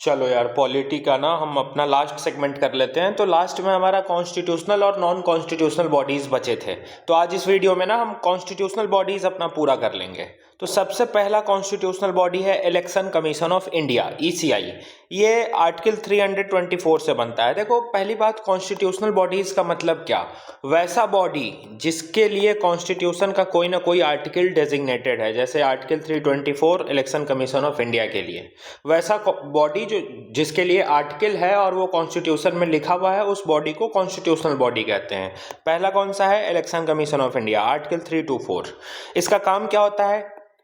चलो यार, पॉलिटी का ना हम अपना लास्ट सेगमेंट कर लेते हैं। तो लास्ट में हमारा कॉन्स्टिट्यूशनल और नॉन कॉन्स्टिट्यूशनल बॉडीज़ बचे थे। तो आज इस वीडियो में ना हम कॉन्स्टिट्यूशनल बॉडीज़ अपना पूरा कर लेंगे। तो सबसे पहला कॉन्स्टिट्यूशनल बॉडी है election commission of India, ECI. ये आर्टिकल 324 से बनता है। देखो, पहली बात, कॉन्स्टिट्यूशनल बॉडीज़ का मतलब क्या? वैसा बॉडी जिसके लिए कॉन्स्टिट्यूशन का कोई ना कोई आर्टिकल डेजिग्नेटेड है, जैसे article 324 election commission of India के लिए। वैसा बॉडी जो जिसके लिए आर्टिकल है और वो कॉन्स्टिट्यूशन में लिखा हुआ है, उस बॉडी को कॉन्स्टिट्यूशनल बॉडी कहते हैं। पहला कौन सा है? Election commission of India, article 324। इसका काम क्या होता है?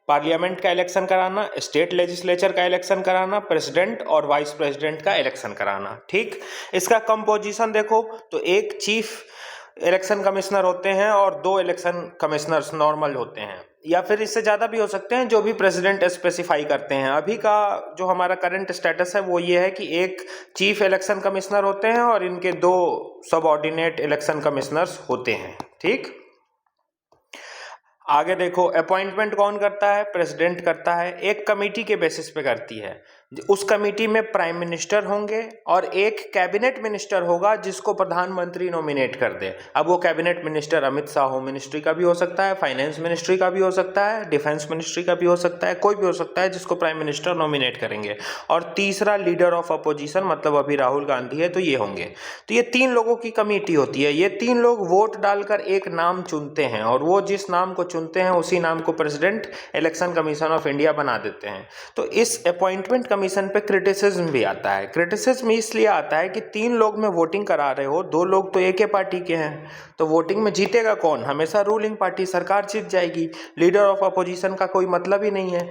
पार्लियामेंट का इलेक्शन कराना, स्टेट लेजिस्लेचर का इलेक्शन कराना, प्रेसिडेंट और वाइस प्रेसिडेंट का इलेक्शन कराना। ठीक, इसका कंपोजिशन देखो तो एक चीफ इलेक्शन कमिश्नर होते हैं और 2 इलेक्शन कमिश्नर्स नॉर्मल होते हैं, या फिर इससे ज़्यादा भी हो सकते हैं, जो भी प्रेसिडेंट स्पेसिफाई करते हैं। अभी का जो हमारा करंट स्टेटस है वो ये है कि एक चीफ इलेक्शन कमिश्नर होते हैं और इनके 2 सबऑर्डिनेट इलेक्शन कमिश्नर्स होते हैं। ठीक, आगे देखो, अपॉइंटमेंट कौन करता है? प्रेसिडेंट करता है। एक कमेटी के बेसिस पे करती है। उस कमेटी में प्राइम मिनिस्टर होंगे और एक कैबिनेट मिनिस्टर होगा जिसको प्रधानमंत्री नॉमिनेट कर दे। अब वो cabinet minister Amit Shah home ministry का भी हो सकता है, फाइनेंस मिनिस्ट्री का भी हो सकता है, डिफेंस मिनिस्ट्री का भी हो सकता है, कोई भी हो सकता है जिसको प्राइम मिनिस्टर नॉमिनेट करेंगे। और तीसरा लीडर ऑफ अपोजिशन, मतलब अभी राहुल गांधी है, तो ये होंगे। तो ये 3 लोगों की कमेटी होती है। ये 3 लोग वोट डालकर एक नाम चुनते हैं और वो जिस नाम को चुनते हैं उसी नाम को president election commission of India बना देते हैं। तो इस अपॉइंटमेंट कमीशन पे क्रिटिसिज्म भी आता है। क्रिटिसिज्म इसलिए आता है कि 3 लोग में वोटिंग करा रहे हो, 2 लोग तो एक ही पार्टी के हैं, तो वोटिंग में जीतेगा कौन? हमेशा रूलिंग पार्टी, सरकार जीत जाएगी। लीडर ऑफ अपोजिशन का कोई मतलब ही नहीं है।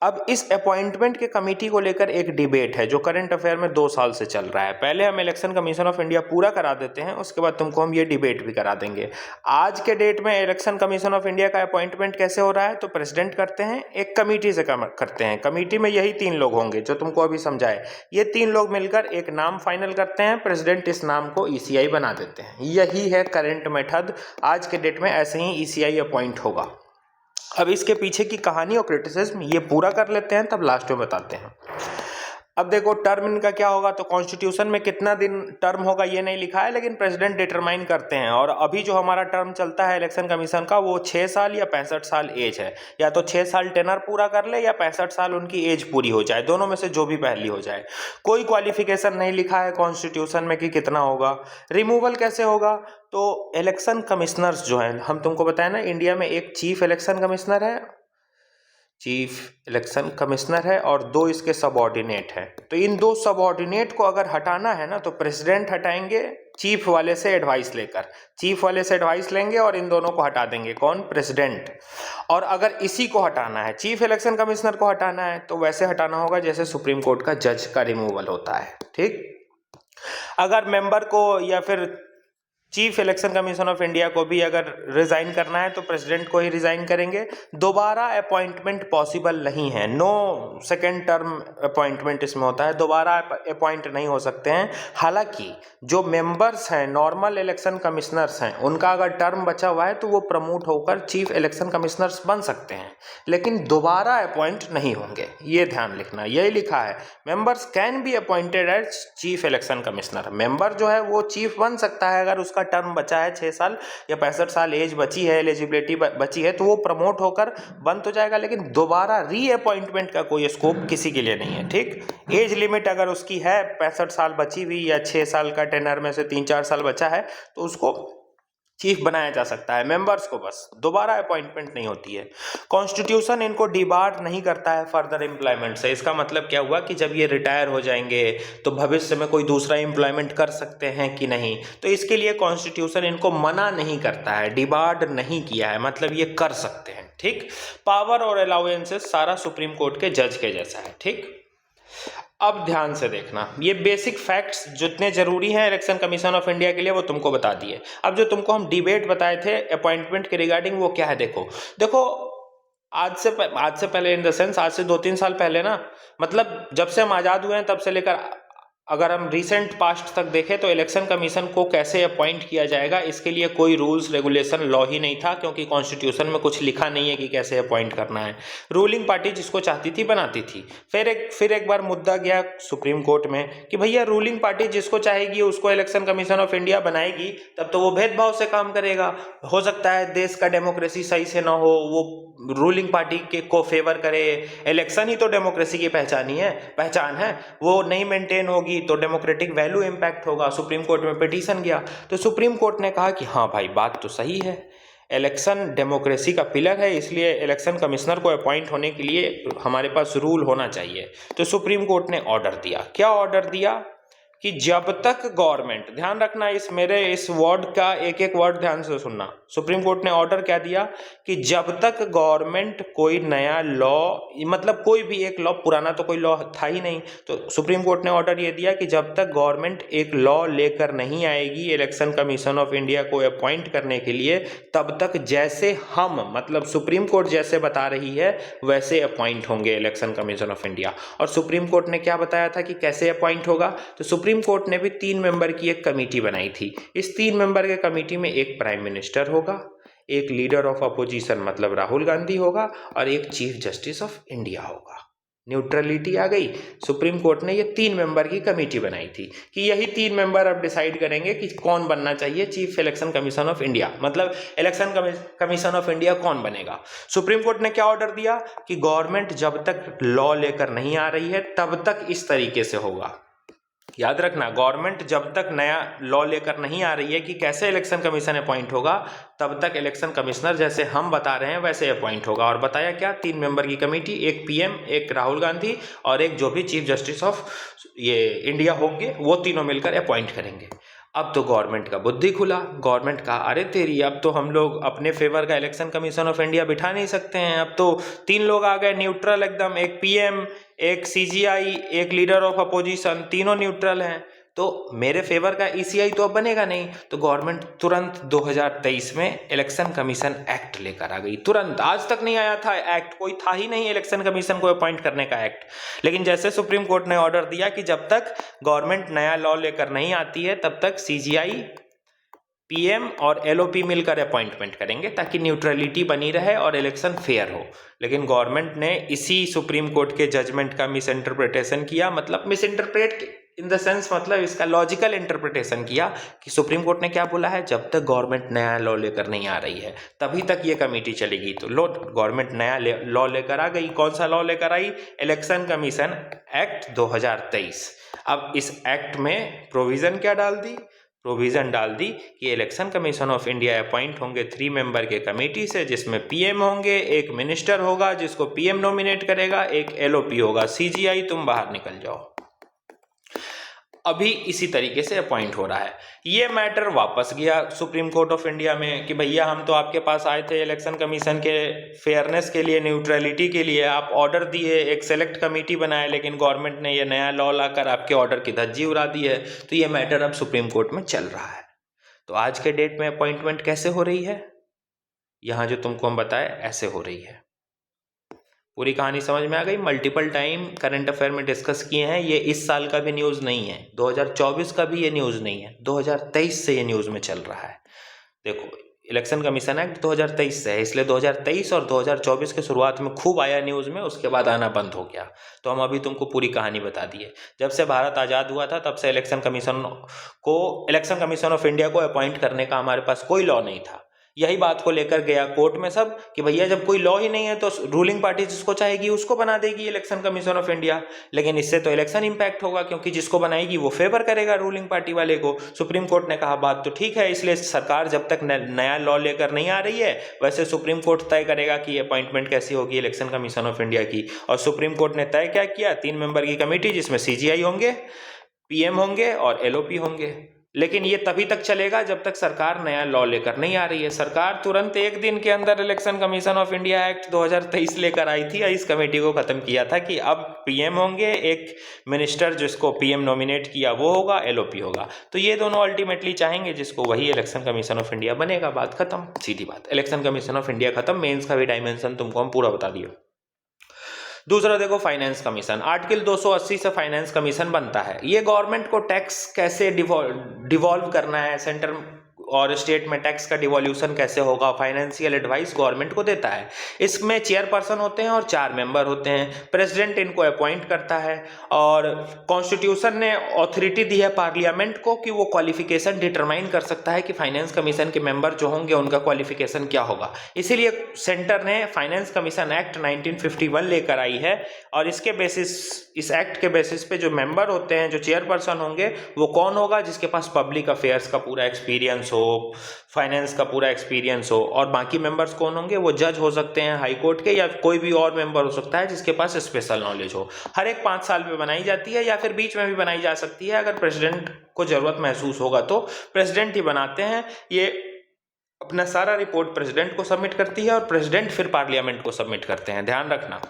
अब इस अपॉइंटमेंट के कमेटी को लेकर एक डिबेट है जो करंट अफेयर में 2 साल से चल रहा है। पहले हम इलेक्शन कमीशन ऑफ इंडिया पूरा करा देते हैं, उसके बाद तुमको हम ये डिबेट भी करा देंगे। आज के डेट में इलेक्शन कमीशन ऑफ इंडिया का अपॉइंटमेंट कैसे हो रहा है? तो प्रेसिडेंट करते हैं, एक कमेटी से करते हैं। कमेटी में यही 3 लोग होंगे जो तुमको अभी समझाए। ये 3 लोग मिलकर एक नाम फाइनल करते हैं, प्रेसिडेंट इस नाम को ईसीआई बना देते हैं। यही है करंट मेथड। आज के डेट में ऐसे ही ईसीआई अपॉइंट होगा। अब इसके पीछे की कहानी और क्रिटिसिज्म ये पूरा कर लेते हैं, तब लास्ट में बताते हैं। अब देखो, टर्म इनका क्या होगा? तो कॉन्स्टिट्यूशन में कितना दिन टर्म होगा ये नहीं लिखा है, लेकिन प्रेसिडेंट डिटरमाइन करते हैं। और अभी जो हमारा टर्म चलता है इलेक्शन कमीशन का, वो 6 साल या 65 साल एज है। या तो 6 साल टेनर पूरा कर ले या 65 साल उनकी एज पूरी हो जाए, दोनों में से जो भी पहली हो जाए। कोई क्वालिफिकेशन नहीं लिखा है कॉन्स्टिट्यूशन में कि कितना होगा। रिमूवल कैसे होगा? तो इलेक्शन कमिश्नर्स जो हैं, हम तुमको बताया ना, इंडिया में एक चीफ इलेक्शन कमिश्नर है, चीफ इलेक्शन कमिश्नर है, और 2 इसके सबऑर्डिनेट हैं। तो इन 2 सबऑर्डिनेट को अगर हटाना है ना, तो प्रेसिडेंट हटाएंगे चीफ वाले से एडवाइस लेकर। चीफ वाले से एडवाइस लेंगे और इन दोनों को हटा देंगे। कौन? प्रेसिडेंट। और अगर इसी को हटाना है, चीफ इलेक्शन कमिश्नर को हटाना है, तो वैसे हटाना होगा जैसे सुप्रीम कोर्ट का जज का रिमूवल होता है। ठीक, अगर मेंबर को या फिर chief election commission of India को भी अगर रिजाइन करना है तो प्रेसिडेंट को ही रिजाइन करेंगे। दोबारा अपॉइंटमेंट पॉसिबल नहीं है। नो सेकेंड टर्म अपॉइंटमेंट इसमें होता है, दोबारा अपॉइंट नहीं हो सकते हैं। हालांकि जो मेंबर्स हैं, नॉर्मल इलेक्शन कमिश्नर्स हैं, उनका अगर टर्म बचा हुआ है तो वो प्रमोट होकर चीफ इलेक्शन कमिश्नर्स बन सकते हैं, लेकिन दोबारा अपॉइंट नहीं होंगे। ये ध्यान लिखना, यही लिखा है, members can be appointed as chief election commissioner. Member जो है वो चीफ बन सकता है अगर उसका टर्म बचा है 6 साल या 65 साल एज बची है, एलिजिबिलिटी बची है, तो वो प्रमोट होकर बन तो जाएगा, लेकिन दोबारा रीअपॉइंटमेंट का कोई स्कोप किसी के लिए नहीं है। ठीक, एज लिमिट अगर उसकी है 65 साल बची हुई या 6 साल का टेनर में से 3-4 साल बचा है, तो उसको चीफ बनाया जा सकता है। मेंबर्स को बस दोबारा अपॉइंटमेंट नहीं होती है। कॉन्स्टिट्यूशन इनको डिबार नहीं करता है फर्दर एम्प्लॉयमेंट से। इसका मतलब क्या हुआ कि जब ये रिटायर हो जाएंगे तो भविष्य में कोई दूसरा एम्प्लॉयमेंट कर सकते हैं कि नहीं, तो इसके लिए कॉन्स्टिट्यूशन इनको मना नहीं करता है, डिबार्ड नहीं किया है, मतलब ये कर सकते हैं। ठीक, पावर और अलाउंसेस सारा सुप्रीम कोर्ट के जज के जैसा है। ठीक, अब ध्यान से देखना, ये बेसिक फैक्ट्स जितने जरूरी हैं इलेक्शन कमीशन ऑफ इंडिया के लिए वो तुमको बता दिए। अब जो तुमको हम डिबेट बताए थे अपॉइंटमेंट के रिगार्डिंग, वो क्या है? देखो आज से पहले, इन द सेंस आज से 2-3 साल पहले ना, मतलब जब से हम आज़ाद हुए हैं तब से लेकर अगर हम रिसेंट पास्ट तक देखें तो इलेक्शन कमीशन को कैसे अपॉइंट किया जाएगा, इसके लिए कोई रूल्स रेगुलेशन लॉ ही नहीं था, क्योंकि कॉन्स्टिट्यूशन में कुछ लिखा नहीं है कि कैसे अपॉइंट करना है। रूलिंग पार्टी जिसको चाहती थी बनाती थी। फिर एक बार मुद्दा गया सुप्रीम कोर्ट में कि भैया रूलिंग पार्टी जिसको चाहेगी उसको इलेक्शन कमीशन ऑफ इंडिया बनाएगी, तब तो वो भेदभाव से काम करेगा। हो सकता है देश का डेमोक्रेसी सही से ना हो, वो रूलिंग पार्टी के को फेवर करे। इलेक्शन ही तो डेमोक्रेसी की पहचान है, वो नहीं मेंटेन होगी तो डेमोक्रेटिक वैल्यू इंपैक्ट होगा। सुप्रीम कोर्ट में पिटीशन गया तो सुप्रीम कोर्ट ने कहा कि हाँ भाई बात तो सही है, इलेक्शन डेमोक्रेसी का पिलर है, इसलिए इलेक्शन कमिश्नर को अपॉइंट होने के लिए हमारे पास रूल होना चाहिए। तो सुप्रीम कोर्ट ने ऑर्डर दिया। क्या ऑर्डर दिया कि जब तक गवर्नमेंट, ध्यान रखना इस वर्ड का एक एक वर्ड ध्यान से सुनना। सुप्रीम कोर्ट ने ऑर्डर क्या दिया कि जब तक गवर्नमेंट कोई नया लॉ, मतलब कोई भी एक लॉ, पुराना तो कोई लॉ था ही नहीं, तो सुप्रीम कोर्ट ने ऑर्डर ये दिया कि जब तक गवर्नमेंट एक लॉ लेकर नहीं आएगी इलेक्शन कमीशन ऑफ इंडिया को अपॉइंट करने के लिए, तब तक जैसे हम, मतलब सुप्रीम कोर्ट जैसे बता रही है वैसे अपॉइंट होंगे इलेक्शन कमीशन ऑफ इंडिया। और सुप्रीम कोर्ट ने क्या बताया था कि कैसे अपॉइंट होगा, तो सुप्रीम कोर्ट ने भी 3 मेंबर की एक कमेटी बनाई थी। इस 3 मेंबर के कमेटी में एक प्राइम मिनिस्टर होगा, एक लीडर ऑफ अपोजिशन मतलब राहुल गांधी होगा, और एक चीफ जस्टिस ऑफ इंडिया होगा। न्यूट्रलिटी आ गई। सुप्रीम कोर्ट ने ये 3 मेंबर की कमेटी बनाई थी कि यही 3 मेंबर अब डिसाइड करेंगे कि कौन बनना चाहिए chief election commission of India, मतलब इलेक्शन कमीशन ऑफ इंडिया कौन बनेगा। सुप्रीम कोर्ट ने क्या ऑर्डर दिया कि गवर्नमेंट जब तक लॉ लेकर नहीं आ रही है तब तक इस तरीके से होगा। याद रखना, गवर्नमेंट जब तक नया लॉ लेकर नहीं आ रही है कि कैसे इलेक्शन कमीशन अपॉइंट होगा, तब तक इलेक्शन कमिश्नर जैसे हम बता रहे हैं वैसे अपॉइंट होगा। और बताया क्या, 3 मेंबर की कमेटी, एक पीएम, एक राहुल गांधी और एक जो भी चीफ जस्टिस ऑफ ये इंडिया होंगे, वो तीनों मिलकर अपॉइंट करेंगे। अब तो गवर्नमेंट का बुद्धि खुला। गवर्नमेंट का अरे तेरी, अब तो हम लोग अपने फेवर का इलेक्शन कमीशन ऑफ इंडिया बिठा नहीं सकते हैं, अब तो 3 लोग आ गए न्यूट्रल एकदम, एक पीएम, एक सीजीआई, एक लीडर ऑफ अपोजिशन, तीनों न्यूट्रल हैं, तो मेरे फेवर का ईसीआई तो अब बनेगा नहीं। तो गवर्नमेंट तुरंत 2023 में इलेक्शन कमीशन एक्ट लेकर आ गई। तुरंत, आज तक नहीं आया था एक्ट, कोई था ही नहीं इलेक्शन कमीशन को अपॉइंट करने का एक्ट। लेकिन जैसे सुप्रीम कोर्ट ने ऑर्डर दिया कि जब तक गवर्नमेंट नया लॉ लेकर नहीं आती है तब तक सीजीआई, पीएम और एलओपी मिलकर अपॉइंटमेंट करेंगे ताकि न्यूट्रलिटी बनी रहे और इलेक्शन फेयर हो। लेकिन गवर्नमेंट ने इसी सुप्रीम कोर्ट के जजमेंट का मिस इंटरप्रिटेशन किया, मतलब miss interpret in the sense, मतलब इसका लॉजिकल इंटरप्रिटेशन किया कि सुप्रीम कोर्ट ने क्या बोला है, जब तक गवर्नमेंट नया लॉ लेकर नहीं आ रही है तभी तक ये कमेटी चलेगी। तो लो, गवर्नमेंट नया लॉ लेकर आ गई। कौन सा लॉ लेकर आई? Election commission act 2023। अब इस एक्ट में प्रोविजन क्या डाल दी? प्रोविज़न डाल दी कि election commission of India appoint होंगे 3 मेंबर के कमेटी से, जिसमें पीएम होंगे, एक मिनिस्टर होगा जिसको पीएम नॉमिनेट करेगा, एक एलओपी होगा, सीजीआई तुम बाहर निकल जाओ। अभी इसी तरीके से अपॉइंट हो रहा है। ये मैटर वापस गया सुप्रीम कोर्ट ऑफ इंडिया में कि भैया हम तो आपके पास आए थे इलेक्शन कमीशन के फेयरनेस के लिए, न्यूट्रलिटी के लिए, आप ऑर्डर दिए, एक सेलेक्ट कमेटी बनाए, लेकिन गवर्नमेंट ने ये नया लॉ लाकर आपके ऑर्डर की धज्जी उड़ा दी है। तो ये मैटर अब सुप्रीम कोर्ट में चल रहा है। तो आज के डेट में अपॉइंटमेंट कैसे हो रही है, यहाँ जो तुमको हम बताए ऐसे हो रही है। पूरी कहानी समझ में आ गई। मल्टीपल टाइम करंट अफेयर में डिस्कस किए हैं। ये इस साल का भी न्यूज़ नहीं है, 2024 का भी ये न्यूज़ नहीं है, 2023 से ये न्यूज़ में चल रहा है। देखो, इलेक्शन कमीशन एक्ट 2023 से है, इसलिए 2023 और 2024 के शुरुआत में खूब आया न्यूज़ में, उसके बाद आना बंद हो गया। तो हम अभी तुमको पूरी कहानी बता दिए। जब से भारत आज़ाद हुआ था तब से इलेक्शन कमीशन ऑफ इंडिया को अपॉइंट करने का हमारे पास कोई लॉ नहीं था। यही बात को लेकर गया कोर्ट में सब कि भैया जब कोई लॉ ही नहीं है तो रूलिंग पार्टी जिसको चाहेगी उसको बना देगी इलेक्शन कमीशन ऑफ इंडिया। लेकिन इससे तो इलेक्शन इंपैक्ट होगा, क्योंकि जिसको बनाएगी वो फेवर करेगा रूलिंग पार्टी वाले को। सुप्रीम कोर्ट ने कहा बात तो ठीक है, इसलिए सरकार जब तक नया लॉ लेकर नहीं आ रही है वैसे सुप्रीम कोर्ट तय करेगा कि अपॉइंटमेंट कैसी होगी इलेक्शन कमीशन ऑफ इंडिया की। और सुप्रीम कोर्ट ने तय क्या किया, 3 मेंबर की कमेटी जिसमें सीजीआई होंगे, पीएम होंगे और एलओपी होंगे। लेकिन ये तभी तक चलेगा जब तक सरकार नया लॉ लेकर नहीं आ रही है। सरकार तुरंत एक दिन के अंदर election commission of India act 2023 लेकर आई थी और इस कमेटी को खत्म किया था कि अब पीएम होंगे, एक मिनिस्टर जिसको पीएम नॉमिनेट किया वो होगा, एलओपी होगा। तो ये दोनों अल्टीमेटली चाहेंगे जिसको वही इलेक्शन कमीशन ऑफ इंडिया बनेगा। बात खत्म, सीधी बात। इलेक्शन कमीशन ऑफ इंडिया खत्म। मेंस का भी डायमेंशन तुमको हम पूरा बता दिया। दूसरा देखो फाइनेंस कमीशन, आर्टिकल 280 से फाइनेंस कमीशन बनता है। ये गवर्नमेंट को टैक्स कैसे डिवॉल्व करना है, सेंटर और स्टेट में टैक्स का डिवॉल्यूशन कैसे होगा, फाइनेंशियल एडवाइस गवर्नमेंट को देता है। इसमें चेयरपर्सन होते हैं और 4 मेंबर होते हैं। प्रेसिडेंट इनको अपॉइंट करता है और कॉन्स्टिट्यूशन ने अथॉरिटी दी है पार्लियामेंट को कि वो क्वालिफिकेशन डिटरमाइन कर सकता है कि फाइनेंस कमीशन के मेंबर जो होंगे उनका क्वालिफिकेशन क्या होगा। इसीलिए सेंटर ने फाइनेंस कमीशन एक्ट 1951 लेकर आई है और इसके बेसिस, इस एक्ट के बेसिस पे जो मेंबर होते हैं, जो चेयरपर्सन होंगे, वो कौन होगा, जिसके पास पब्लिक अफेयर्स का पूरा एक्सपीरियंस हो, फाइनेंस का पूरा एक्सपीरियंस हो। और बाकी मेंबर्स कौन होंगे, वो जज हो सकते हैं हाई कोर्ट के, या कोई भी और मेंबर हो सकता है जिसके पास स्पेशल नॉलेज हो। हर एक 5 साल में बनाई जाती है या फिर बीच में भी बनाई जा सकती है, अगर प्रेसिडेंट को जरूरत महसूस होगा तो प्रेसिडेंट ही बनाते हैं। ये अपना सारा रिपोर्ट प्रेसिडेंट को सबमिट करती है और प्रेसिडेंट फिर पार्लियामेंट को सबमिट करते हैं, ध्यान रखना।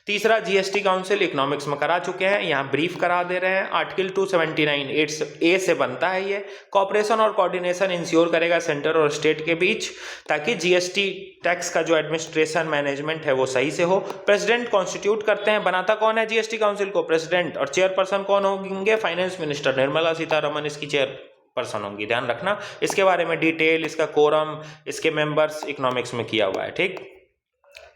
तीसरा, जीएसटी काउंसिल इकोनॉमिक्स में करा चुके हैं, यहाँ ब्रीफ करा दे रहे हैं। आर्टिकल 279(8) से बनता है ये। कॉपरेशन और कोऑर्डिनेशन इंश्योर करेगा सेंटर और स्टेट के बीच, ताकि जीएसटी टैक्स का जो एडमिनिस्ट्रेशन मैनेजमेंट है वो सही से हो। प्रेसिडेंट कॉन्स्टिट्यूट करते हैं, बनाता कौन है जीएसटी काउंसिल को, प्रेसिडेंट, और चेयरपर्सन कौन होंगे, फाइनेंस मिनिस्टर निर्मला सीतारमण इसकी चेयरपर्सन होंगी, ध्यान रखना। इसके बारे में डिटेल, इसका कोरम, इसके मेंबर्स इकोनॉमिक्स में किया हुआ है, ठीक।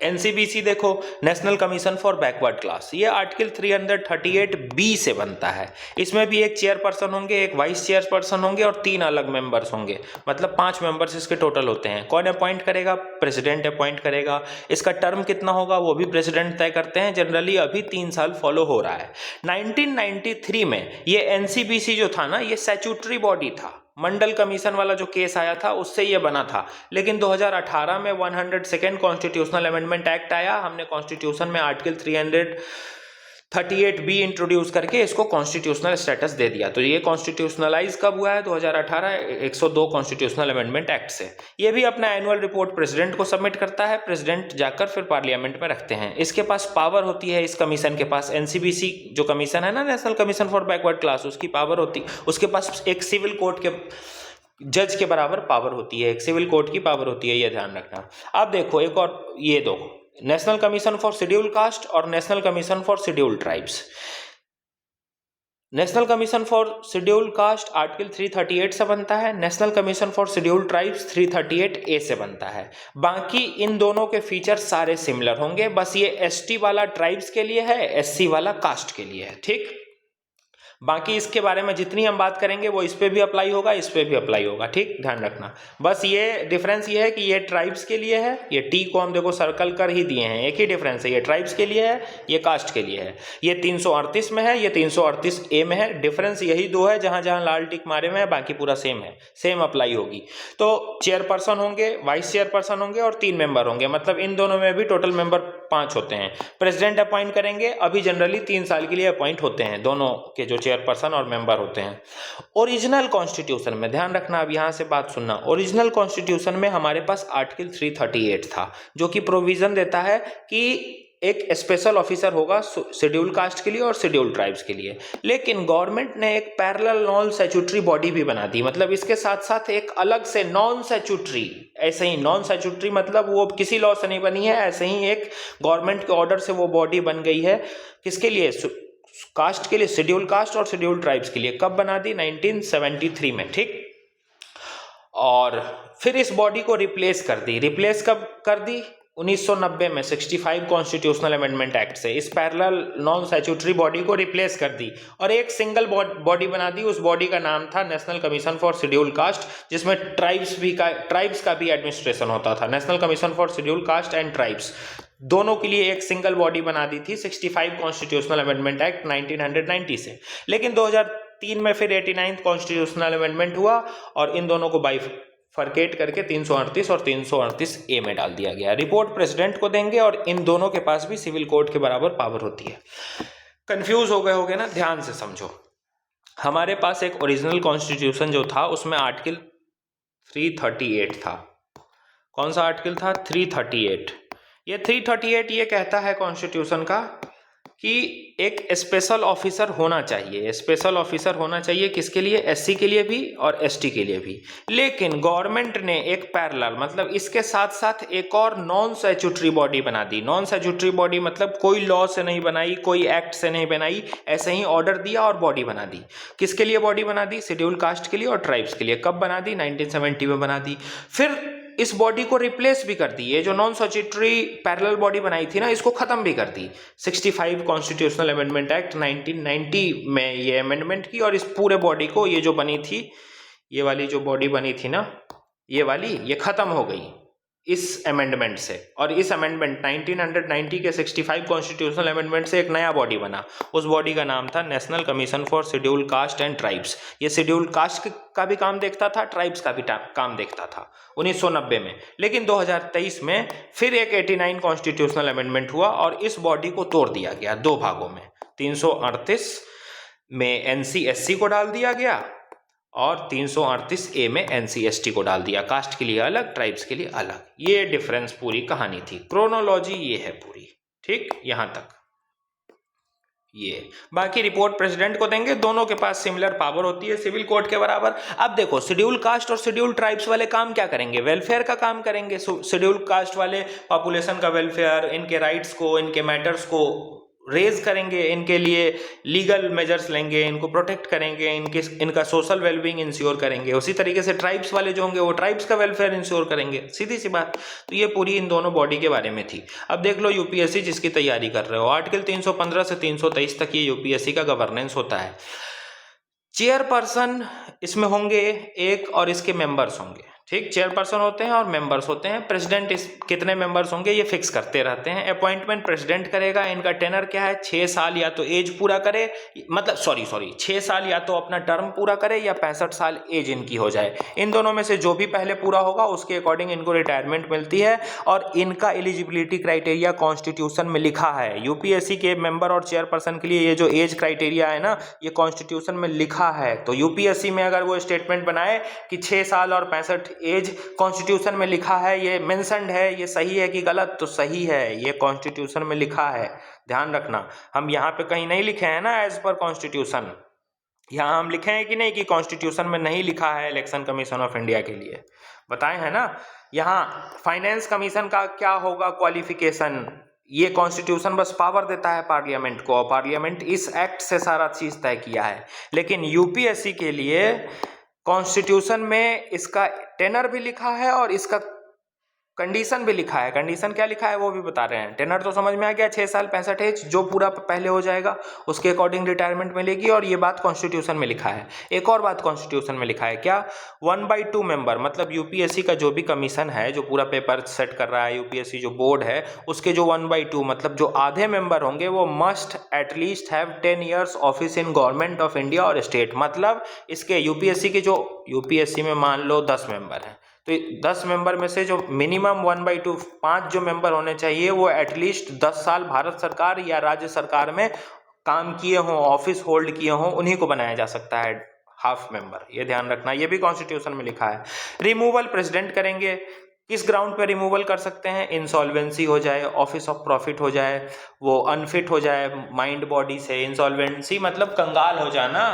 एनसीबीसी देखो, national commission for backward class, ये आर्टिकल 338(b) से बनता है। इसमें भी एक चेयरपर्सन होंगे, एक वाइस चेयरपर्सन होंगे और 3 अलग मेंबर्स होंगे, मतलब 5 मेंबर्स इसके टोटल होते हैं। कौन अपॉइंट करेगा, प्रेसिडेंट अपॉइंट करेगा। इसका टर्म कितना होगा वो भी प्रेसिडेंट तय करते हैं, जनरली अभी 3 साल फॉलो हो रहा है। 1993 में ये एनसीबीसी जो था ना, ये स्टैट्यूटरी बॉडी था। मंडल कमीशन वाला जो केस आया था उससे ये बना था, लेकिन 2018 में 102nd कॉन्स्टिट्यूशनल अमेंडमेंट एक्ट आया। हमने कॉन्स्टिट्यूशन में आर्टिकल 338(b) इंट्रोड्यूस करके इसको कॉन्स्टिट्यूशनल स्टेटस दे दिया। तो ये कॉन्स्टिट्यूशनलाइज कब हुआ है, 2018 102 कॉन्स्टिट्यूशनल अमेंडमेंट एक्ट से। ये भी अपना एनुअल रिपोर्ट प्रेसिडेंट को सबमिट करता है, प्रेसिडेंट जाकर फिर पार्लियामेंट में रखते हैं। इसके पास पावर होती है, इस कमीशन के पास, एनसीबीसी जो कमीशन है ना, national commission for backward class, उसकी पावर होती, उसके पास एक सिविल कोर्ट के जज के बराबर पावर होती है, एक सिविल कोर्ट की पावर होती है, ये ध्यान रखना। अब देखो एक और, ये दो, national commission for schedule caste और national commission for schedule tribes. National commission for schedule caste article 338 से बनता है, national commission for schedule tribes 338(a) से बनता है। बाकी इन दोनों के फीचर सारे सिमिलर होंगे, बस ये एसटी वाला ट्राइब्स के लिए है, एससी वाला कास्ट के लिए है, ठीक। बाकी इसके बारे में जितनी हम बात करेंगे वो इस पे भी अप्लाई होगा, इस पे भी अप्लाई होगा, ठीक, ध्यान रखना। बस ये डिफरेंस ये है कि ये ट्राइब्स के लिए है, ये टी को हम देखो सर्कल कर ही दिए हैं, एक ही डिफरेंस है, ये ट्राइब्स के लिए है, ये कास्ट के लिए है। ये 338 में है, ये 338(a) में है, डिफरेंस यही दो है, जहां जहां लाल टिक मारे हुए हैं, बाकी पूरा सेम है, सेम अप्लाई होगी। तो चेयरपर्सन होंगे, वाइस चेयरपर्सन होंगे और 3 मेंबर होंगे, मतलब इन दोनों में भी टोटल मेंबर 5 होते हैं। प्रेसिडेंट अपॉइंट करेंगे, अभी जनरली 3 साल के लिए अपॉइंट होते हैं, दोनों के जो चेयरपर्सन और मेंबर होते हैं। ओरिजिनल कॉन्स्टिट्यूशन में ध्यान रखना, अब यहां से बात सुनना, ओरिजिनल कॉन्स्टिट्यूशन में हमारे पास आर्टिकल 338 था, जो कि प्रोविजन देता है कि एक स्पेशल ऑफिसर होगा शेड्यूल कास्ट के लिए और शेड्यूल ट्राइब्स के लिए। लेकिन गवर्नमेंट ने एक पैरेलल नॉन स्टैट्यूटरी बॉडी भी बना दी, मतलब इसके साथ साथ एक अलग से नॉन स्टैट्यूटरी, ऐसे ही नॉन स्टैट्यूटरी मतलब वो किसी लॉ से नहीं बनी है, ऐसे ही एक गवर्नमेंट के ऑर्डर से वो बॉडी बन गई है। किसके लिए, कास्ट के लिए, शेड्यूल कास्ट और शेड्यूल ट्राइब्स के लिए। कब बना दी, 1973 में, ठीक। और फिर इस बॉडी को रिप्लेस कर दी, रिप्लेस कब कर दी, 1990 में 65 कॉन्स्टिट्यूशनल अमेंडमेंट एक्ट से इस पैरेलल नॉन स्टैट्यूटरी बॉडी को रिप्लेस कर दी और एक सिंगल बॉडी बना दी। उस बॉडी का नाम था national commission for schedule cast, जिसमें ट्राइब्स का भी एडमिनिस्ट्रेशन होता था। National commission for schedule cast and tribes दोनों के लिए एक सिंगल बॉडी बना दी थी 65 कॉन्स्टिट्यूशनल अमेंडमेंट एक्ट 1990 से। लेकिन 2003 में फिर 89 कॉन्स्टिट्यूशनल अमेंडमेंट हुआ और इन दोनों को बाइफरकेट करके 338 और 338(a) में डाल दिया गया। रिपोर्ट प्रेसिडेंट को देंगे और इन दोनों के पास भी सिविल कोर्ट के बराबर पावर होती है। कंफ्यूज हो गए होगे ना, ध्यान से समझो। हमारे पास एक ओरिजिनल कॉन्स्टिट्यूशन जो था उसमें आर्टिकल 338 था। कौन सा आर्टिकल था, 338। ये 338 ये कहता है कॉन्स्टिट्यूशन का कि एक स्पेशल ऑफिसर होना चाहिए। स्पेशल ऑफिसर होना चाहिए किसके लिए? एससी के लिए भी और एसटी के लिए भी। लेकिन गवर्नमेंट ने एक पैरेलल मतलब इसके साथ साथ एक और नॉन स्टैट्यूटरी बॉडी बना दी। नॉन स्टैट्यूटरी बॉडी मतलब कोई लॉ से नहीं बनाई, कोई एक्ट से नहीं बनाई, ऐसे ही ऑर्डर दिया और बॉडी बना दी। किसके लिए बॉडी बना दी? शेड्यूल कास्ट के लिए और ट्राइब्स के लिए। कब बना दी? 1970 में बना दी। फिर इस बॉडी को रिप्लेस भी कर दी। ये जो नॉन स्टैट्यूटरी पैरेलल बॉडी बनाई थी ना, इसको खत्म भी कर दी। 65 कॉन्स्टिट्यूशनल अमेंडमेंट एक्ट 1990 में ये अमेंडमेंट की और इस पूरे बॉडी को, ये जो बनी थी, ये वाली जो बॉडी बनी थी ना, ये वाली, ये खत्म हो गई इस अमेंडमेंट से। और इस अमेंडमेंट 1990 के 65 कॉन्स्टिट्यूशनल अमेंडमेंट से एक नया बॉडी बना। उस बॉडी का नाम था national commission for schedule cast and tribes. ये शेड्यूल कास्ट का भी काम देखता था, ट्राइब्स का भी काम देखता था 1990 में। लेकिन 2023 में फिर एक 89 कॉन्स्टिट्यूशनल अमेंडमेंट हुआ और इस बॉडी को तोड़ दिया गया दो भागों में। 338 में NC/SC को डाल दिया गया और 338A में NC/ST को डाल दिया। कास्ट के लिए अलग, ट्राइब्स के लिए अलग। ये डिफरेंस पूरी कहानी थी। क्रोनोलॉजी ये है पूरी, ठीक, यहां तक। ये बाकी रिपोर्ट प्रेसिडेंट को देंगे। दोनों के पास सिमिलर पावर होती है, सिविल कोड के बराबर। अब देखो, शेड्यूल कास्ट और शेड्यूल ट्राइब्स वाले काम क्या करेंगे? वेलफेयर का काम करेंगे। शेड्यूल कास्ट वाले पॉपुलेशन का वेलफेयर, इनके राइट्स को, इनके मैटर्स को रेज करेंगे, इनके लिए लीगल मेजर्स लेंगे, इनको प्रोटेक्ट करेंगे, इनका सोशल वेलबींग इंश्योर करेंगे। उसी तरीके से ट्राइब्स वाले जो होंगे वो ट्राइब्स का वेलफेयर इंश्योर करेंगे। सीधी सी बात। तो ये पूरी इन दोनों बॉडी के बारे में थी। अब देख लो यूपीएससी जिसकी तैयारी कर रहे हो, आर्टिकल 315 से 323 तक ये यूपीएससी का गवर्नेंस होता है। चेयरपर्सन इसमें होंगे एक और इसके मेंबर्स होंगे, ठीक। चेयरपर्सन होते हैं और मेंबर्स होते हैं। प्रेसिडेंट इस कितने मेंबर्स होंगे ये फिक्स करते रहते हैं। अपॉइंटमेंट प्रेसिडेंट करेगा। इनका टेनर क्या है? 6 साल, या तो एज पूरा करे, मतलब सॉरी 6 साल या तो अपना टर्म पूरा करे या 65 साल एज इनकी हो जाए। इन दोनों में से जो भी पहले पूरा होगा उसके अकॉर्डिंग इनको रिटायरमेंट मिलती है। और इनका एलिजिबिलिटी क्राइटेरिया कॉन्स्टिट्यूशन में लिखा है। यूपीएससी के मेंबर और चेयरपर्सन के लिए ये जो एज क्राइटेरिया है ना, ये कॉन्स्टिट्यूशन में लिखा है। तो यूपीएससी में अगर वो स्टेटमेंट बनाए कि 6 साल और 65 एज कॉन्स्टिट्यूशन में लिखा है, ये मेंशन्ड है, ये सही है कि गलत? तो सही है, ये कॉन्स्टिट्यूशन में लिखा है। ध्यान रखना, हम यहाँ पे कहीं नहीं लिखे हैं ना एज पर कॉन्स्टिट्यूशन। यहाँ हम लिखे हैं कि नहीं कि कॉन्स्टिट्यूशन में नहीं लिखा है इलेक्शन कमीशन ऑफ इंडिया के लिए? बताए हैं ना। यहाँ फाइनेंस कमीशन का क्या होगा क्वालिफिकेशन? ये कॉन्स्टिट्यूशन बस पावर देता है पार्लियामेंट को, और पार्लियामेंट इस एक्ट से सारा चीज तय किया है। लेकिन यूपीएससी के लिए कॉन्स्टिट्यूशन में इसका टेनर भी लिखा है और इसका कंडीशन भी लिखा है। कंडीशन क्या लिखा है वो भी बता रहे हैं। टेनर तो समझ में आ गया, 6 साल 65 एज, जो पूरा पहले हो जाएगा उसके अकॉर्डिंग रिटायरमेंट मिलेगी, और ये बात कॉन्स्टिट्यूशन में लिखा है। एक और बात कॉन्स्टिट्यूशन में लिखा है क्या? 1/2 मेंबर, मतलब यूपीएससी का जो भी कमीशन है, जो पूरा पेपर सेट कर रहा है, यूपीएससी जो बोर्ड है, उसके जो 1/2 मतलब जो आधे मेंबर होंगे वो must at least have 10 years office in government of India और स्टेट। मतलब इसके यूपीएससी के जो यूपीएससी में मान लो 10 मेंबर हैं, तो 10 मेंबर में से जो मिनिमम 1/2 5 जो मेंबर होने चाहिए वो एटलीस्ट 10 साल भारत सरकार या राज्य सरकार में काम किए हों, ऑफिस होल्ड किए हों, उन्हीं को बनाया जा सकता है हाफ मेंबर। ये ध्यान रखना, ये भी कॉन्स्टिट्यूशन में लिखा है। रिमूवल प्रेसिडेंट करेंगे। किस ग्राउंड पे रिमूवल कर सकते हैं? इंसॉल्वेंसी हो जाए, ऑफिस ऑफ प्रॉफिट हो जाए, वो अनफिट हो जाए माइंड बॉडी से। इंसॉल्वेंसी मतलब कंगाल हो जाना,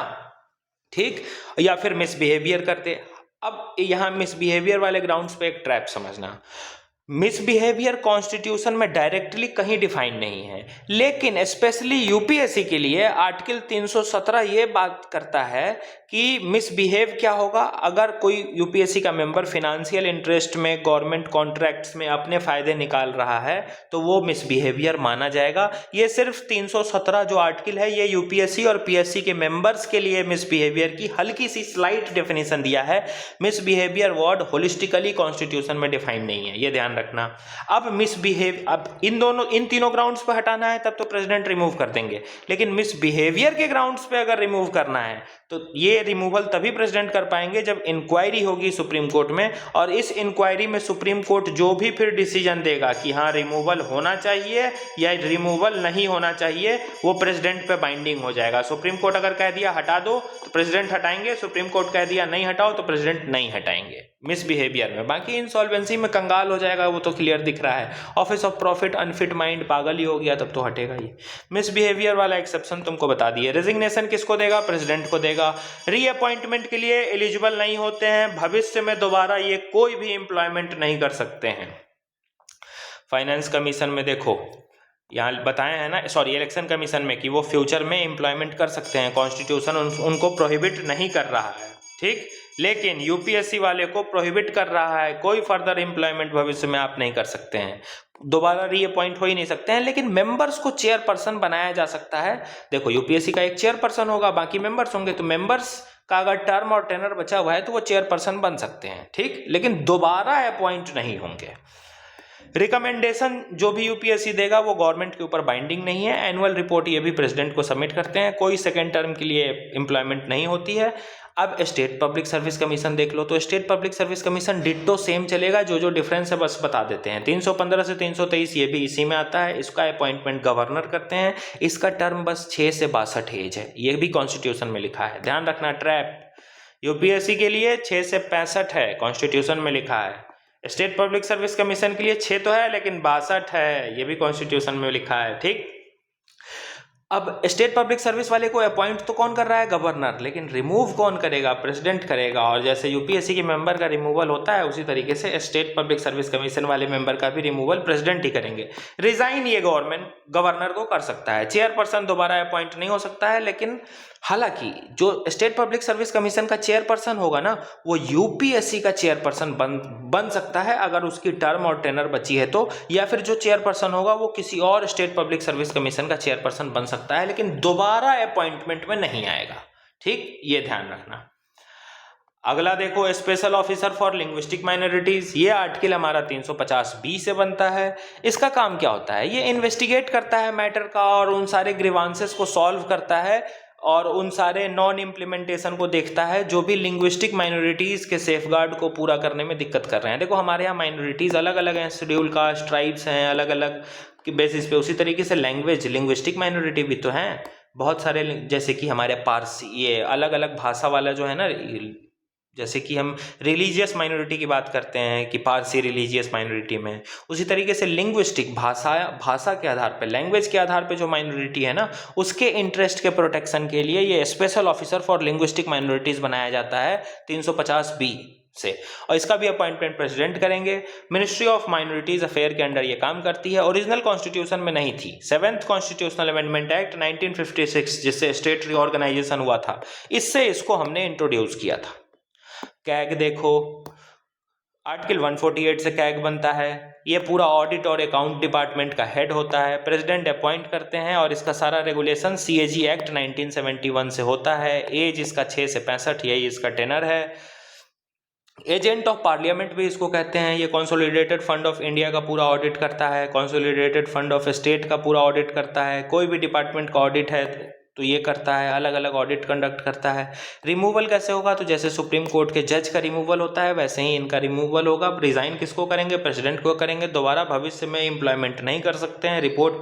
ठीक, या फिर मिसबिहेवियर करते। अब यहाँ मिसबिहेवियर वाले ग्राउंड्स पे एक ट्रैप समझना। मिसबिहेवियर कॉन्स्टिट्यूशन में डायरेक्टली कहीं डिफाइन नहीं है, लेकिन स्पेशली यूपीएससी के लिए आर्टिकल 317 ये बात करता है कि मिसबिहेव क्या होगा। अगर कोई यूपीएससी का मेंबर फिनेंशियल इंटरेस्ट में, गवर्नमेंट कॉन्ट्रैक्ट्स में अपने फायदे निकाल रहा है तो वो मिसबिहेवियर माना जाएगा। ये सिर्फ 317 जो आर्टिकल है ये यूपीएससी और पीएससी के मेंबर्स के लिए मिसबिहेवियर की हल्की सी स्लाइट डेफिनेशन दिया है। मिसबिहेवियर वर्ड होलिस्टिकली कॉन्स्टिट्यूशन में डिफाइन नहीं है, ये ध्यान रखना। अब मिसबिहेव, अब इन तीनों ग्राउंड्स पे हटाना है तब तो प्रेसिडेंट रिमूव कर देंगे, लेकिन मिसबिहेवियर के ग्राउंड्स पे अगर रिमूव करना है तो ये रिमूवल तभी प्रेसिडेंट कर पाएंगे जब इंक्वायरी होगी सुप्रीम कोर्ट में, और इस इंक्वायरी में सुप्रीम कोर्ट जो भी फिर डिसीजन देगा कि हाँ रिमूवल होना चाहिए या रिमूवल नहीं होना चाहिए, वो प्रेसिडेंट पे बाइंडिंग हो जाएगा। सुप्रीम कोर्ट अगर कह दिया हटा दो तो प्रेसिडेंट हटाएंगे, सुप्रीम कोर्ट कह दिया नहीं हटाओ तो प्रेसिडेंट नहीं हटाएंगे। मिसबिहेवियर में। बाकी इंसॉल्वेंसी में कंगाल हो जाएगा वो तो क्लियर दिख रहा है। Office of profit unfit mind पागल ही हो गया तब तो हटेगा ही। मिसबिहेवियर वाला एक्सेप्शन तुमको बता दिए। रेजिग्नेशन किसको देगा? प्रेसिडेंट को देगा। रीअपॉइंटमेंट के लिए एलिजिबल नहीं होते हैं, भविष्य में दोबारा ये कोई भी एम्प्लॉयमेंट नहीं कर सकते हैं। फाइनेंस कमीशन में देखो यहाँ बताए हैं ना, सॉरी इलेक्शन कमीशन में कि वो फ्यूचर में एम्प्लॉयमेंट कर सकते हैं, कॉन्स्टिट्यूशन उनको प्रोहिबिट नहीं कर रहा है, ठीक। लेकिन यूपीएससी वाले को प्रोहिबिट कर रहा है, कोई फर्दर एम्प्लॉयमेंट भविष्य में आप नहीं कर सकते हैं, दोबारा रीअपॉइंट हो ही नहीं सकते हैं। लेकिन मेंबर्स को चेयरपर्सन बनाया जा सकता है। देखो यूपीएससी का एक चेयरपर्सन होगा, बाकी मेंबर्स होंगे, तो मेंबर्स का अगर टर्म और टेनर बचा हुआ है तो वो चेयरपर्सन बन सकते हैं, ठीक, लेकिन दोबारा अपॉइंट नहीं होंगे। रिकमेंडेशन जो भी यूपीएससी देगा वो गवर्नमेंट के ऊपर बाइंडिंग नहीं है। एनुअल रिपोर्ट ये भी प्रेसिडेंट को सबमिट करते हैं, कोई सेकेंड टर्म के लिए एम्प्लॉयमेंट नहीं होती है। अब स्टेट पब्लिक सर्विस कमीशन देख लो, तो state public service commission ditto same चलेगा, जो डिफरेंस है बस बता देते हैं। 315 से 323 ये भी इसी में आता है। इसका अपॉइंटमेंट गवर्नर करते हैं, इसका टर्म बस 6 से 62 एज है, ये भी कॉन्स्टिट्यूशन में लिखा है, ध्यान रखना। ट्रैप यूपीएससी के लिए 6 से 65 है, कॉन्स्टिट्यूशन में लिखा है। स्टेट पब्लिक सर्विस कमीशन के लिए 6 तो है लेकिन 62 है, ये भी कॉन्स्टिट्यूशन में लिखा है, ठीक। अब स्टेट पब्लिक सर्विस वाले को अपॉइंट तो कौन कर रहा है? गवर्नर, लेकिन रिमूव कौन करेगा? प्रेसिडेंट करेगा। और जैसे यूपीएससी के मेंबर का रिमूवल होता है उसी तरीके से स्टेट पब्लिक सर्विस कमीशन वाले मेंबर का भी रिमूवल प्रेसिडेंट ही करेंगे। रिजाइन ये गवर्नर को कर सकता है, चेयरपर्सन दोबारा अपॉइंट नहीं हो सकता है। लेकिन हालांकि जो स्टेट पब्लिक सर्विस कमीशन का चेयरपर्सन होगा ना, वो यूपीएससी का चेयरपर्सन बन सकता है अगर उसकी टर्म और टेनर बची है तो, या फिर जो चेयरपर्सन होगा वो किसी और स्टेट पब्लिक सर्विस कमीशन का चेयरपर्सन बन सकता है, लेकिन दोबारा अपॉइंटमेंट में नहीं आएगा, ठीक, ये ध्यान रखना। अगला देखो special officer for linguistic minorities, ये आर्टिकल हमारा 350B से बनता है। इसका काम क्या होता है? ये इन्वेस्टिगेट करता है मैटर का और उन सारे ग्रीवांसेस को सॉल्व करता है और उन सारे नॉन इम्प्लीमेंटेशन को देखता है जो भी लिंग्विस्टिक माइनॉरिटीज़ के सेफगार्ड को पूरा करने में दिक्कत कर रहे हैं। देखो हमारे यहाँ माइनॉरिटीज़ अलग अलग हैं, शेड्यूल कास्ट, ट्राइब्स हैं, अलग अलग की बेसिस पे। उसी तरीके से लैंग्वेज लिंग्विस्टिक माइनॉरिटी भी तो हैं बहुत सारे, जैसे कि हमारे पारसी, ये अलग अलग भाषा वाला जो है ना, जैसे कि हम रिलीजियस माइनॉरिटी की बात करते हैं कि पारसी रिलीजियस माइनॉरिटी में, उसी तरीके से लिंग्विस्टिक भाषा के आधार पे, लैंग्वेज के आधार पे जो माइनॉरिटी है ना, उसके इंटरेस्ट के प्रोटेक्शन के लिए ये special officer for linguistic minorities बनाया जाता है 350B से। और इसका भी अपॉइंटमेंट प्रेसिडेंट करेंगे। मिनिस्ट्री ऑफ माइनॉरिटीज अफेयर के अंडर ये काम करती है। ओरिजिनल कॉन्स्टिट्यूशन में नहीं थी। 7th कॉन्स्टिट्यूशनल अमेंडमेंट एक्ट 1956 जिससे स्टेट रीऑर्गेनाइजेशन हुआ था, इससे इसको हमने इंट्रोड्यूस किया था। कैग देखो, आर्टिकल 148 से कैग बनता है। ये पूरा ऑडिट और अकाउंट डिपार्टमेंट का हेड होता है, प्रेसिडेंट अपॉइंट करते हैं और इसका सारा रेगुलेशन CAG एक्ट 1971 से होता है। एज इसका 6 से 65, यही इसका टेनर है। एजेंट ऑफ पार्लियामेंट भी इसको कहते हैं। ये कंसोलिडेटेड फंड ऑफ इंडिया का पूरा ऑडिट करता है, कंसोलिडेटेड फंड ऑफ स्टेट का पूरा ऑडिट करता है। कोई भी डिपार्टमेंट का ऑडिट है तो ये करता है, अलग अलग ऑडिट कंडक्ट करता है। रिमूवल कैसे होगा? तो जैसे सुप्रीम कोर्ट के जज का रिमूवल होता है वैसे ही इनका रिमूवल होगा। रिजाइन किसको करेंगे? प्रेसिडेंट को करेंगे। दोबारा भविष्य में एम्प्लॉयमेंट नहीं कर सकते हैं। रिपोर्ट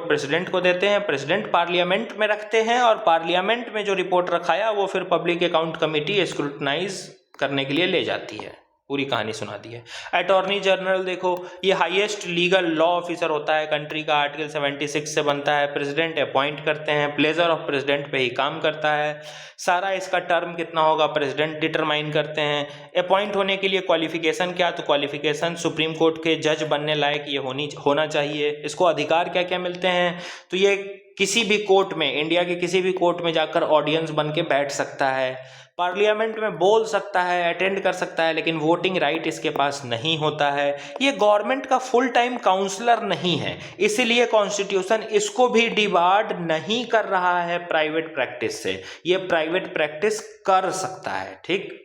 प्रेसिडेंट को देते हैं, प्रेसिडेंट पार्लियामेंट में रखते हैं और पार्लियामेंट में जो रिपोर्ट रखाया वो फिर पब्लिक अकाउंट कमेटी स्क्रूटनाइज करने के लिए ले जाती है। पूरी कहानी सुना दी है। अटॉर्नी जनरल देखो, ये हाईएस्ट लीगल लॉ ऑफिसर होता है कंट्री का, आर्टिकल 76 से बनता है। प्रेसिडेंट अपॉइंट करते हैं, प्लेजर ऑफ प्रेसिडेंट पे ही काम करता है। सारा इसका टर्म कितना होगा प्रेसिडेंट डिटरमाइन करते हैं। अपॉइंट होने के लिए क्वालिफिकेशन क्या? तो क्वालिफिकेशन सुप्रीम कोर्ट के जज बनने लायक ये होना चाहिए। इसको अधिकार क्या क्या मिलते हैं? तो ये किसी भी कोर्ट में, इंडिया के किसी भी कोर्ट में जाकर ऑडियंस बन के बैठ सकता है, पार्लियामेंट में बोल सकता है, अटेंड कर सकता है, लेकिन वोटिंग राइट इसके पास नहीं होता है। ये गवर्नमेंट का फुल टाइम काउंसलर नहीं है, इसीलिए कॉन्स्टिट्यूशन इसको भी डिबार्ड नहीं कर रहा है प्राइवेट प्रैक्टिस से। ये प्राइवेट प्रैक्टिस कर सकता है, ठीक।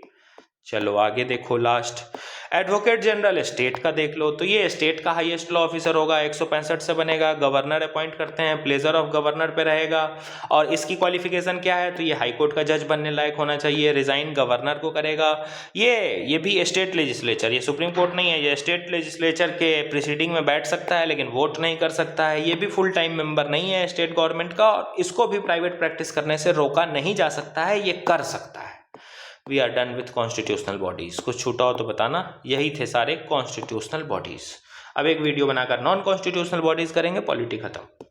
चलो आगे देखो, लास्ट एडवोकेट जनरल स्टेट का देख लो। तो ये स्टेट का हाईएस्ट लॉ ऑफिसर होगा, 165 से बनेगा। गवर्नर अपॉइंट करते हैं, प्लेजर ऑफ गवर्नर पे रहेगा। और इसकी क्वालिफिकेशन क्या है? तो ये हाई कोर्ट का जज बनने लायक होना चाहिए। रिजाइन गवर्नर को करेगा। ये भी स्टेट लेजिस्लेचर, ये सुप्रीम कोर्ट नहीं है, ये स्टेट लेजिस्लेचर के प्रीसीडिंग में बैठ सकता है लेकिन वोट नहीं कर सकता है। ये भी फुल टाइम मेंबर नहीं है स्टेट गवर्नमेंट का और इसको भी प्राइवेट प्रैक्टिस करने से रोका नहीं जा सकता है, ये कर सकता है। We are done with constitutional bodies. कुछ छूटा हो तो बताना। यही थे सारे कॉन्स्टिट्यूशनल बॉडीज़। अब एक वीडियो बनाकर नॉन कॉन्स्टिट्यूशनल बॉडीज़ करेंगे, पॉलिटी खत्म।